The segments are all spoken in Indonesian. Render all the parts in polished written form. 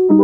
Ikuti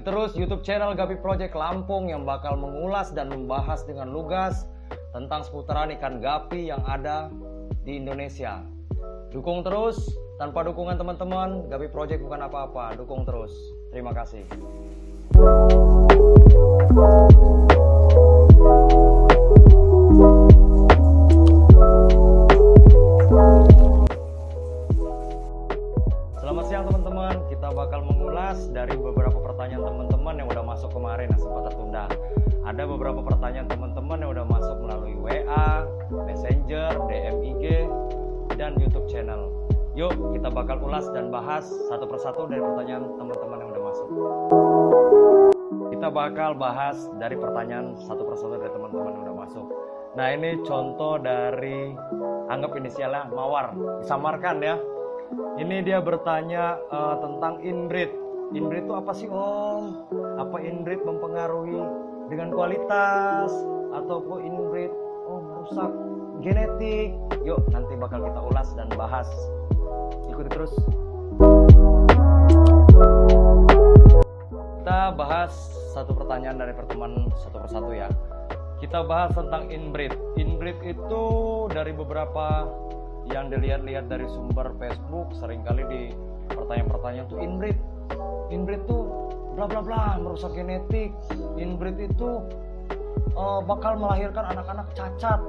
terus YouTube channel Gapi Project Lampung yang bakal mengulas dan membahas dengan lugas tentang seputaran ikan gapi yang ada di Indonesia. Dukung terus, tanpa dukungan teman-teman, Gapi Project bukan apa-apa. Dukung terus. Terima kasih. Selamat siang teman-teman, kita bakal mengulas dari beberapa pertanyaan teman-teman yang udah masuk kemarin yang sempat tertunda. Ada beberapa pertanyaan teman-teman yang udah masuk melalui WA, Messenger, DM IG, dan YouTube channel. Yuk kita bakal ulas dan bahas satu persatu dari pertanyaan teman-teman yang udah masuk. Kita bakal bahas dari pertanyaan satu persatu dari teman-teman yang udah masuk. Nah ini contoh dari, anggap inisialnya Mawar, disamarkan ya. Ini dia bertanya tentang inbreed. Inbreed itu apa sih Om? Apa inbreed mempengaruhi dengan kualitas? Ataupun inbreed merusak genetik? Yuk nanti bakal kita ulas dan bahas. Ikuti terus. Kita bahas satu pertanyaan dari pertemuan satu persatu ya. Kita bahas tentang inbreed. Inbreed itu dari beberapa yang dilihat-lihat dari sumber Facebook, seringkali di pertanyaan-pertanyaan tuh inbreed tuh bla bla bla merusak genetik, inbreed itu bakal melahirkan anak-anak cacat.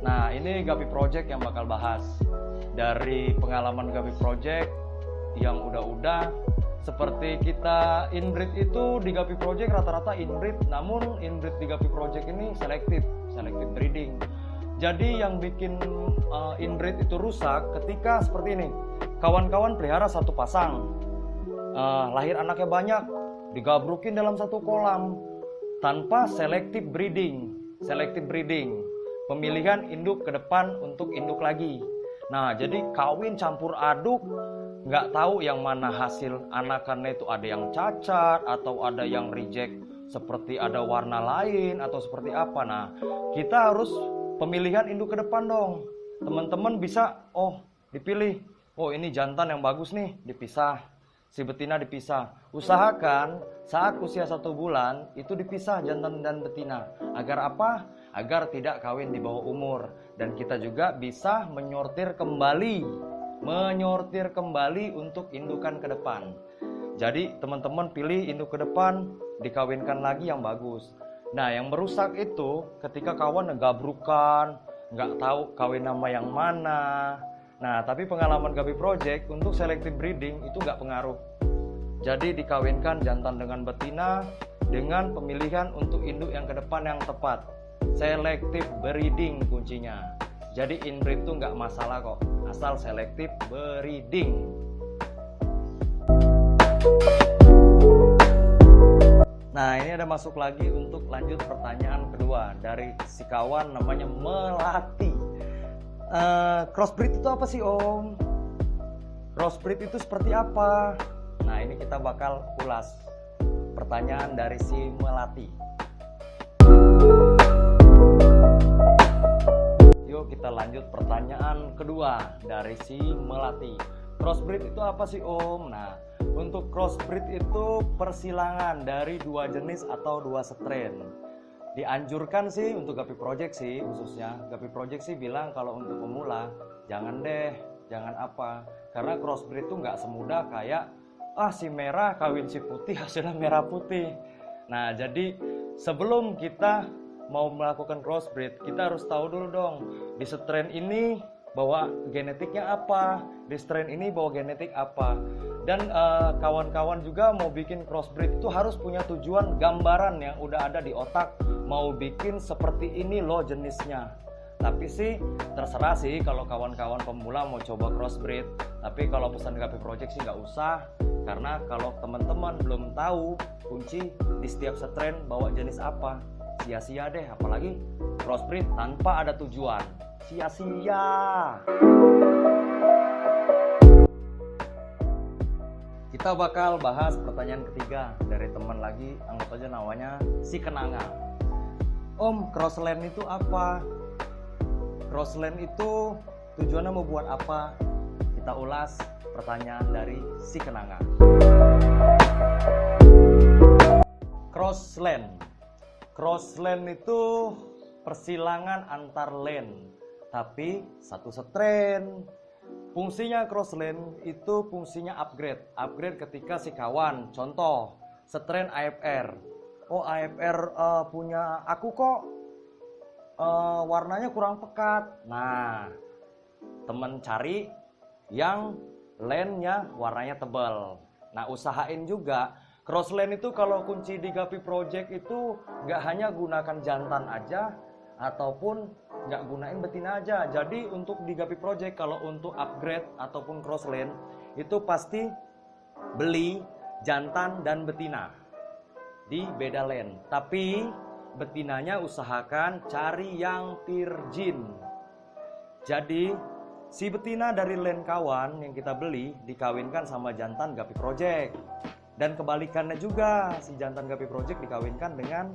Nah ini Gapi Project yang bakal bahas dari pengalaman Gapi Project yang udah seperti kita. Inbreed itu di Gapi Project rata-rata inbreed, namun inbreed di Gapi Project ini selective breeding. Jadi yang bikin inbreed itu rusak ketika seperti ini, kawan-kawan pelihara satu pasang, lahir anaknya banyak, digabrukin dalam satu kolam tanpa selective breeding, pemilihan induk ke depan untuk induk lagi. Nah jadi kawin campur aduk, nggak tahu yang mana hasil anakannya itu ada yang cacat atau ada yang reject, seperti ada warna lain atau seperti apa. Nah kita harus pemilihan induk ke depan dong. Teman-teman bisa dipilih, ini jantan yang bagus nih, dipisah, si betina dipisah. Usahakan saat usia 1 bulan itu dipisah jantan dan betina. Agar apa? Agar tidak kawin di bawah umur. Dan kita juga bisa menyortir kembali untuk indukan ke depan. Jadi teman-teman pilih induk ke depan, dikawinkan lagi yang bagus. Nah yang merusak itu ketika kawan ngegabrukan, nggak tahu kawin nama yang mana. Nah tapi pengalaman Gapi Project untuk selective breeding itu nggak pengaruh. Jadi dikawinkan jantan dengan betina dengan pemilihan untuk induk yang ke depan yang tepat. Selective breeding kuncinya. Jadi inbreed itu nggak masalah kok, asal selective breeding. Nah ini ada masuk lagi untuk lanjut pertanyaan kedua dari si kawan namanya Melati. Crossbreed itu apa sih Om? Crossbreed itu seperti apa? Nah ini kita bakal ulas pertanyaan dari si Melati. Yuk kita lanjut pertanyaan kedua dari si Melati. Crossbreed itu apa sih Om? Nah untuk crossbreed itu persilangan dari 2 jenis atau 2 strain. Dianjurkan sih untuk Gapi Project sih, khususnya Gapi Project sih bilang kalau untuk pemula jangan apa, karena crossbreed itu nggak semudah kayak si merah kawin si putih hasilnya merah putih. Nah jadi sebelum kita mau melakukan crossbreed, kita harus tahu dulu dong di strain ini bawa genetiknya apa, di strain ini bawa genetik apa. Dan kawan-kawan juga mau bikin crossbreed itu harus punya tujuan, gambaran yang udah ada di otak, mau bikin seperti ini loh jenisnya. Tapi sih terserah sih kalau kawan-kawan pemula mau coba crossbreed. Tapi kalau pesan Gapi Project sih nggak usah, karena kalau teman-teman belum tahu kunci di setiap strain bawa jenis apa, sia-sia deh. Apalagi crossbreed tanpa ada tujuan, sia-sia. Kita bakal bahas pertanyaan ketiga dari teman lagi, anggap aja namanya si Kenanga. Om, crossland itu apa? Crossland itu tujuannya mau buat apa? Kita ulas pertanyaan dari si Kenanga. Crossland itu persilangan antar lane, tapi satu strain. Fungsinya crossland itu fungsinya upgrade ketika si kawan, contoh strain AFR. Oh, AFR punya aku kok warnanya kurang pekat. Nah, temen cari yang lane-nya warnanya tebal. Nah, usahain juga crossland itu kalau kunci di Gapi Project itu nggak hanya gunakan jantan aja ataupun nggak gunain betina aja. Jadi untuk di Gapi Project kalau untuk upgrade ataupun crossland itu pasti beli jantan dan betina di beda lane. Tapi betinanya usahakan cari yang virgin. Jadi si betina dari lane kawan yang kita beli dikawinkan sama jantan Gapi Project. Dan kebalikannya juga, si jantan Gapi Project dikawinkan dengan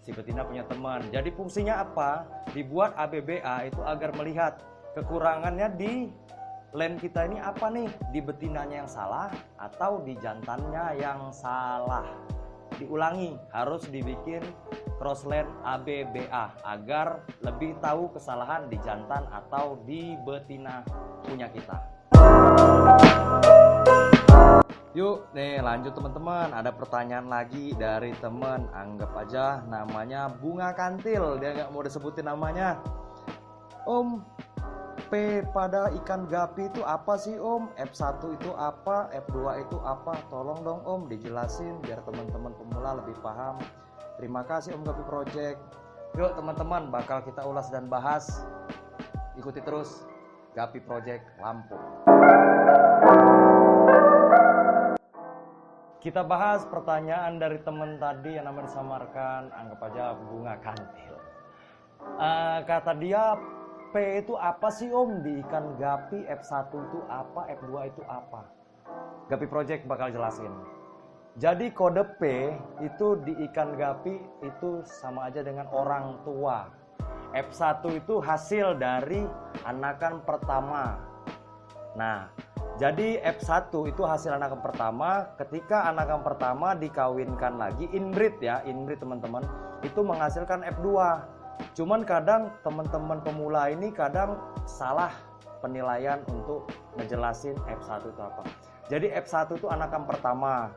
si betina punya teman. Jadi fungsinya apa? Dibuat ABBA itu agar melihat kekurangannya di lane kita ini apa nih? Di betinanya yang salah atau di jantannya yang salah. Diulangi, harus dibikin crossland ABBA agar lebih tahu kesalahan di jantan atau di betina punya kita. Yuk, nih lanjut teman-teman. Ada pertanyaan lagi dari teman, anggap aja namanya Bunga Kantil. Dia nggak mau disebutin namanya. Om, P pada ikan gapi itu apa sih Om? F1 itu apa? F2 itu apa? Tolong dong Om dijelasin biar teman-teman pemula lebih paham. Terima kasih Om Gapi Project. Yuk teman-teman, bakal kita ulas dan bahas. Ikuti terus Gapi Project Lampung. Kita bahas pertanyaan dari teman tadi yang namanya disamarkan, anggap aja Bunga Kantil. Kata dia, P itu apa sih Om di ikan gapi? F1 itu apa? F2 itu apa? Gapi Project bakal jelasin. Jadi kode P itu di ikan gapi itu sama aja dengan orang tua. F1 itu hasil dari anakan pertama. Nah, jadi F1 itu hasil anakan pertama. Ketika anakan pertama dikawinkan lagi, inbreed ya, inbreed teman-teman, itu menghasilkan F2. Cuman kadang teman-teman pemula ini kadang salah penilaian untuk ngejelasin F1 itu apa. Jadi F1 itu anakan pertama.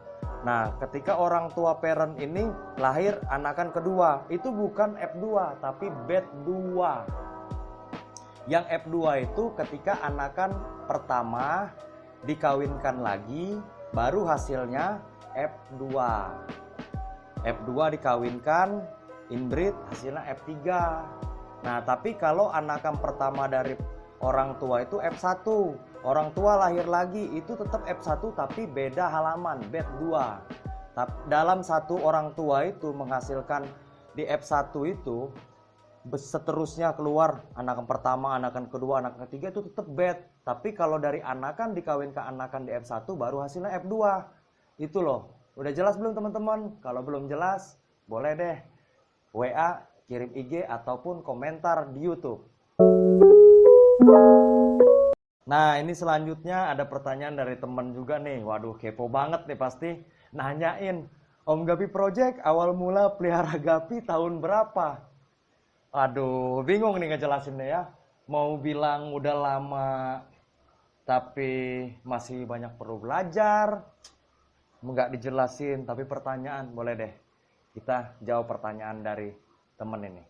Nah, ketika orang tua parent ini lahir anakan kedua, itu bukan F2 tapi bed 2. Yang F2 itu ketika anakan pertama dikawinkan lagi, baru hasilnya F2. F2 dikawinkan, inbreed, hasilnya F3. Nah, tapi kalau anakan pertama dari orang tua itu F1, orang tua lahir lagi itu tetap F1 tapi beda halaman, bed 2. Dalam satu orang tua itu menghasilkan di F1 itu seterusnya keluar anakan pertama, anakan kedua, anakan ketiga itu tetap bed. Tapi kalau dari anakan dikawinkan anakan di F1 baru hasilnya F2. Itu loh. Udah jelas belum teman-teman? Kalau belum jelas, boleh deh WA, kirim IG ataupun komentar di YouTube. Nah, ini selanjutnya ada pertanyaan dari teman juga nih. Waduh, kepo banget nih pasti. Nanyain, Om Gapi Project awal mula pelihara gapi tahun berapa? Aduh, bingung nih ngejelasinnya ya. Mau bilang udah lama, tapi masih banyak perlu belajar. Nggak dijelasin, tapi pertanyaan. Boleh deh, kita jawab pertanyaan dari temen ini.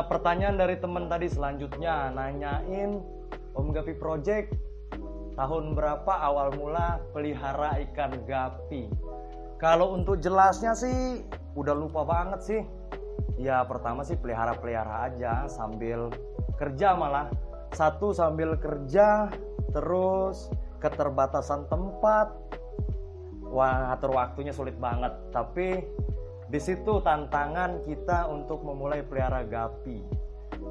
Pertanyaan dari temen tadi selanjutnya. Nanyain, Om Gapi Project, tahun berapa awal mula pelihara ikan gapi? Kalau untuk jelasnya sih udah lupa banget sih. Ya pertama sih pelihara-pelihara aja sambil kerja malah. Satu sambil kerja, terus keterbatasan tempat. Wah, atur waktunya sulit banget. Tapi di situ tantangan kita untuk memulai pelihara gapi.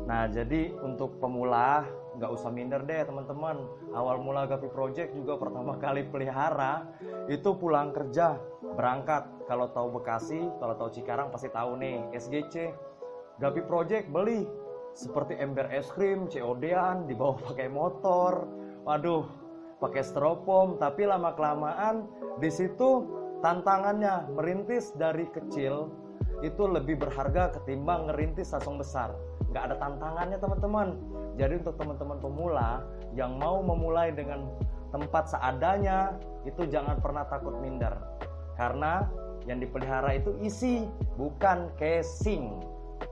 Nah, jadi untuk pemula nggak usah minder deh teman-teman. Awal mula Gapi Project juga pertama kali pelihara itu pulang kerja, berangkat. Kalau tahu Bekasi, kalau tahu Cikarang pasti tahu nih, SGC. Gapi Project beli seperti ember es krim, COD-an, dibawa pakai motor. Waduh, pakai styrofoam. Tapi lama-kelamaan di situ tantangannya merintis dari kecil itu lebih berharga ketimbang ngerintis langsung besar. Nggak ada tantangannya teman-teman. Jadi untuk teman-teman pemula yang mau memulai dengan tempat seadanya, itu jangan pernah takut minder. Karena yang dipelihara itu isi, bukan casing.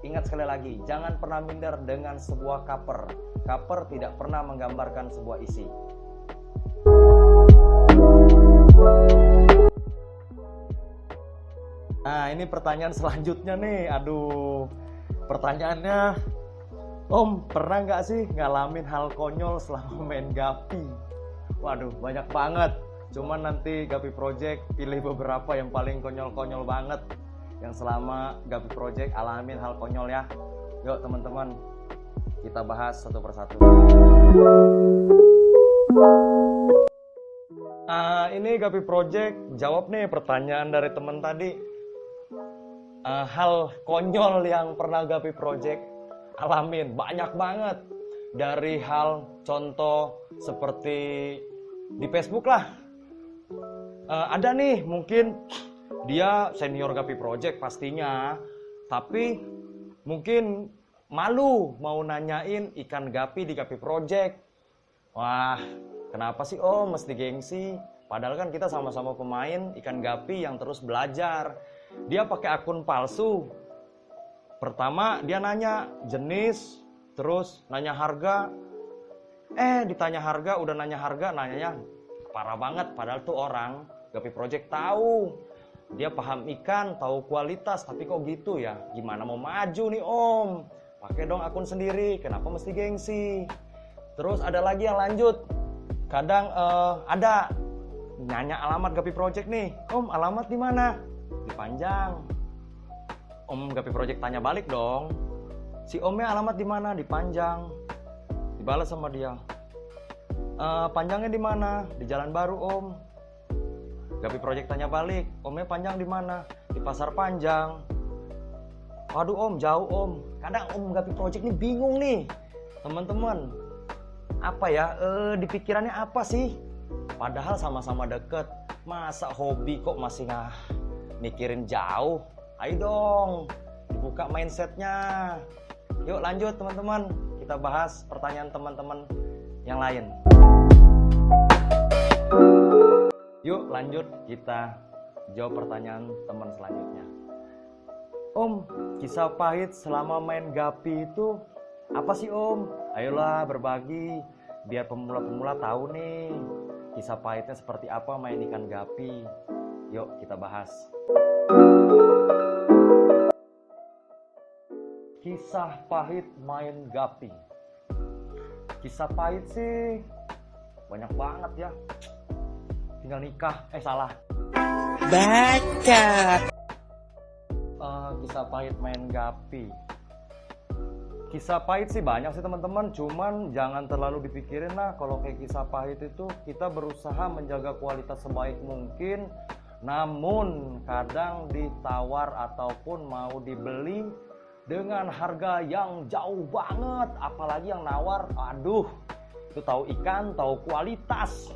Ingat sekali lagi, jangan pernah minder dengan sebuah cover. Cover tidak pernah menggambarkan sebuah isi. Nah, ini pertanyaan selanjutnya nih. Aduh, pertanyaannya, Om, pernah nggak sih ngalamin hal konyol selama main Gapi? Waduh, banyak banget. Cuman nanti Gapi Project pilih beberapa yang paling konyol-konyol banget yang selama Gapi Project alamin hal konyol ya. Yuk teman-teman, kita bahas satu persatu. Ini Gapi Project jawab nih pertanyaan dari teman tadi. Hal konyol yang pernah Gapi Project alamin banyak banget. Dari hal contoh seperti di Facebook lah. Ada nih mungkin dia senior Gapi Project pastinya, tapi mungkin malu mau nanyain ikan gapi di Gapi Project. Wah, kenapa sih Om mesti gengsi? Padahal kan kita sama-sama pemain ikan gapi yang terus belajar. Dia pakai akun palsu. Pertama dia nanya jenis, terus nanya harga. Ditanya harga, udah nanya harga, nanyanya parah banget. Padahal tuh orang Gapi Project tahu. Dia paham ikan, tahu kualitas, tapi kok gitu ya? Gimana mau maju nih Om? Pakai dong akun sendiri, kenapa mesti gengsi? Terus ada lagi yang lanjut. Kadang ada nanya alamat Gapi Project nih. Om, alamat di mana? Dipanjang. Om Gapi Project tanya balik dong. Si Omnya alamat di mana? Dipanjang. Dibalas sama dia. Panjangnya di mana? Di Jalan Baru Om. Gapi Project tanya balik, Omnya panjang di mana? Di Pasar Panjang. Waduh Om, jauh Om. Kadang Om Gapi Project ini bingung nih, teman-teman. Apa ya? Di pikirannya apa sih? Padahal sama-sama deket. Masa hobi kok masih mikirin jauh? Ayo dong, dibuka mindsetnya. Yuk lanjut teman-teman. Kita bahas pertanyaan teman-teman yang lain. Yuk lanjut, kita jawab pertanyaan teman selanjutnya. Om, kisah pahit selama main Gapi itu apa sih Om? Ayolah berbagi, biar pemula-pemula tahu nih kisah pahitnya seperti apa main ikan Gapi. Yuk kita bahas. Kisah pahit main Gapi. Kisah pahit sih banyak banget ya. Tinggal nikah, salah. Baca. Kisah pahit main Gapi. Kisah pahit sih banyak sih teman-teman, cuman jangan terlalu dipikirin lah. Kalau kayak kisah pahit itu kita berusaha menjaga kualitas sebaik mungkin, namun kadang ditawar ataupun mau dibeli dengan harga yang jauh banget, apalagi yang nawar, aduh, itu tahu ikan, tahu kualitas.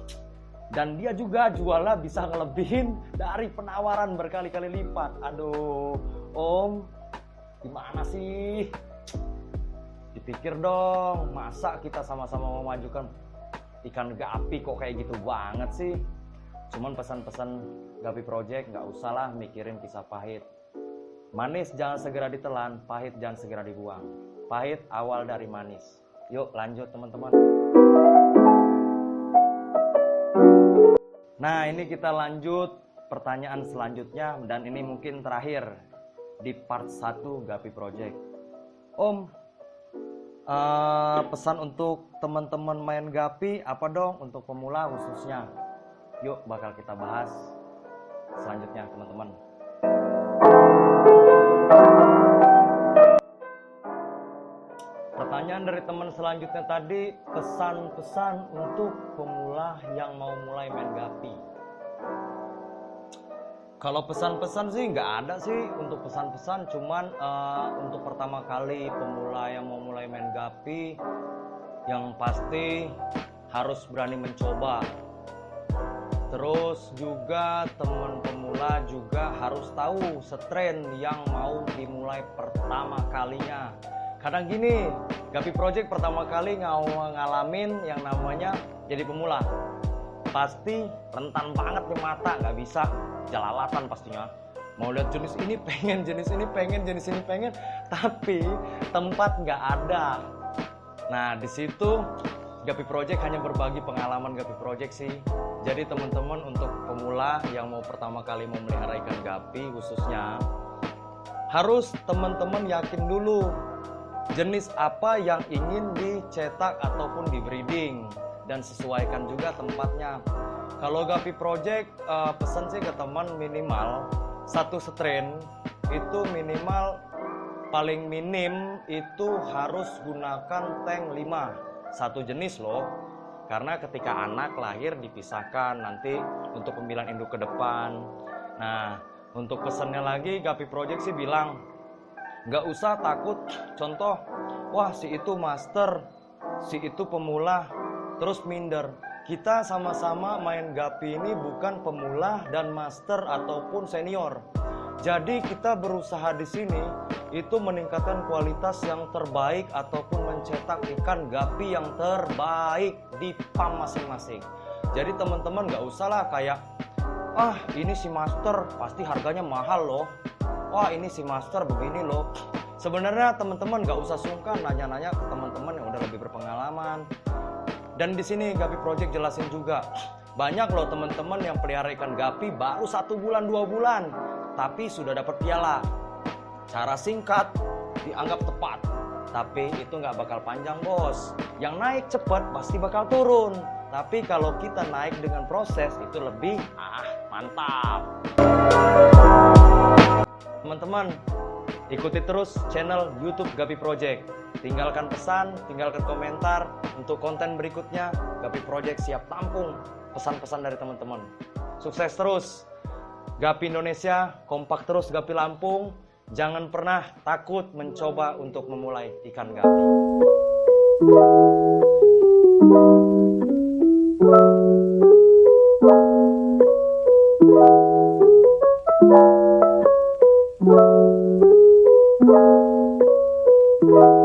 Dan dia juga jualnya bisa ngelebihin dari penawaran berkali-kali lipat. Aduh, Om, gimana sih? Dipikir dong, masa kita sama-sama memajukan ikan gapi kok kayak gitu banget sih? Cuman pesan-pesan Gapi Project, nggak usah lah mikirin kisah pahit. Manis jangan segera ditelan, pahit jangan segera dibuang. Pahit awal dari manis. Yuk lanjut teman-teman. Nah ini kita lanjut pertanyaan selanjutnya, dan ini mungkin terakhir. di part 1 Gapi Project. Om, pesan untuk teman-teman main Gapi apa dong untuk pemula khususnya? Yuk bakal kita bahas selanjutnya teman-teman. Pertanyaan dari teman selanjutnya tadi, pesan-pesan untuk pemula yang mau mulai main Gapi. Kalau pesan-pesan sih nggak ada sih untuk pesan-pesan, cuman untuk pertama kali pemula yang mau mulai main Gapi, yang pasti harus berani mencoba. Terus juga teman pemula juga harus tahu strain yang mau dimulai pertama kalinya. Kadang gini, Gapi Project pertama kali ngalamin yang namanya jadi pemula. Pasti rentan banget di mata, nggak bisa jalalatan pastinya. Mau lihat jenis ini pengen, jenis ini pengen, jenis ini pengen, tapi tempat nggak ada. Nah di situ Gapi Project hanya berbagi pengalaman Gapi Project sih. Jadi teman-teman untuk pemula yang mau pertama kali mau melihara ikan gapi khususnya, harus teman-teman yakin dulu jenis apa yang ingin dicetak ataupun di breeding, dan sesuaikan juga tempatnya. Kalau Gapi Project pesan sih ke teman minimal satu strain itu minimal paling minim itu harus gunakan tank 5 satu jenis loh, karena ketika anak lahir dipisahkan nanti untuk pemilihan induk ke depan. Nah untuk pesannya lagi Gapi Project sih bilang nggak usah takut, contoh wah si itu master, si itu pemula, terus minder. Kita sama-sama main Gapi ini bukan pemula dan master ataupun senior. Jadi kita berusaha di sini itu meningkatkan kualitas yang terbaik ataupun mencetak ikan Gapi yang terbaik di PAM masing-masing. Jadi teman-teman nggak usah lah kayak ini si master pasti harganya mahal loh. Wah ini si master begini loh. Sebenarnya teman-teman gak usah sungkan nanya-nanya ke teman-teman yang udah lebih berpengalaman. Dan di sini Gapi Project jelasin juga, banyak loh teman-teman yang pelihara ikan Gapi baru 1 bulan 2 bulan, tapi sudah dapat piala. Cara singkat dianggap tepat, tapi itu nggak bakal panjang bos. Yang naik cepat pasti bakal turun. Tapi kalau kita naik dengan proses itu lebih mantap. Teman-teman, ikuti terus channel YouTube Gapi Project. Tinggalkan pesan, tinggalkan komentar untuk konten berikutnya. Gapi Project siap tampung pesan-pesan dari teman-teman. Sukses terus. Gapi Indonesia, kompak terus Gapi Lampung. Jangan pernah takut mencoba untuk memulai ikan Gapi. Wow.